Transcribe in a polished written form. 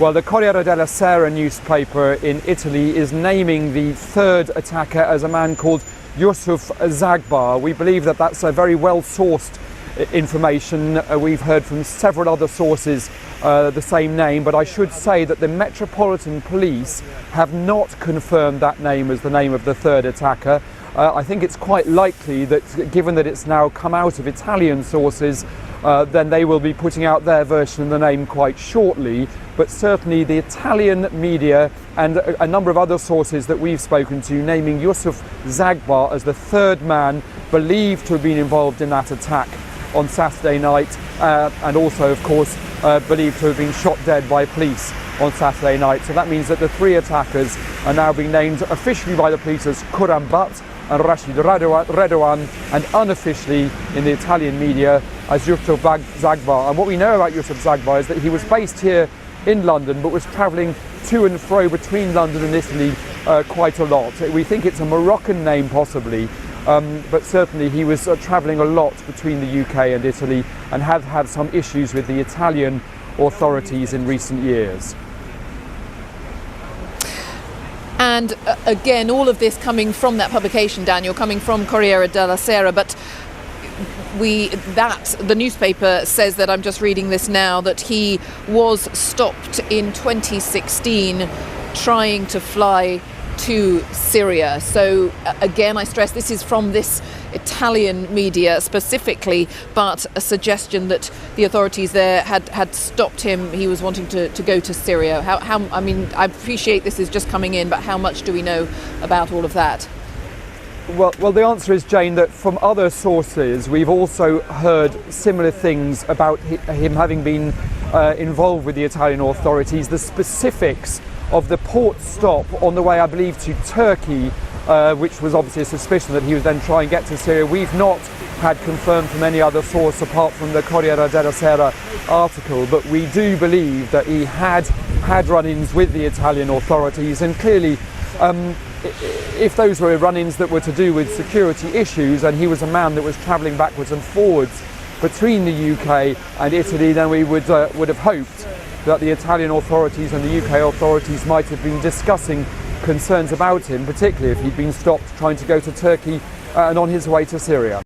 Well, the Corriere della Sera newspaper in Italy is naming the third attacker as a man called Youssef Zaghb. We believe that that's a very well-sourced information. We've heard from several other sources the same name, but I should say that the Metropolitan Police have not confirmed that name as the name of the third attacker. I think it's quite likely that, given that it's now come out of Italian sources, then they will be putting out their version of the name quite shortly. But certainly the Italian media and a number of other sources that we've spoken to naming Youssef Zaghb as the third man believed to have been involved in that attack on Saturday night, and also, of course, believed to have been shot dead by police on Saturday night. So that means that the three attackers are now being named officially by the police as Khuram Butt and Rachid Radouane, and unofficially in the Italian media as Youssef Zaghb. And what we know about Youssef Zaghb is that he was based here in London, but was travelling to and fro between London and Italy quite a lot. We think it's a Moroccan name possibly, but certainly he was travelling a lot between the UK and Italy, and had some issues with the Italian authorities in recent years. And again, all of this coming from that publication, Daniel, coming from Corriere della Sera, but the newspaper says, that I'm just reading this now, that he was stopped in 2016 trying to fly to Syria. So again, I stress this is from this Italian media specifically, but a suggestion that the authorities there had stopped him. He was wanting to go to Syria. I mean, I appreciate this is just coming in, but how much do we know about all of that? Well, the answer is, Jane, that from other sources we've also heard similar things about him having been involved with the Italian authorities. The specifics of the port stop on the way, I believe, to Turkey, which was obviously a suspicion that he would then try and get to Syria, we've not had confirmed from any other source apart from the Corriere della Sera article. But we do believe that he had run-ins with the Italian authorities, and clearly if those were run-ins that were to do with security issues, and he was a man that was travelling backwards and forwards between the UK and Italy, then we would have hoped that the Italian authorities and the UK authorities might have been discussing concerns about him, particularly if he'd been stopped trying to go to Turkey and on his way to Syria.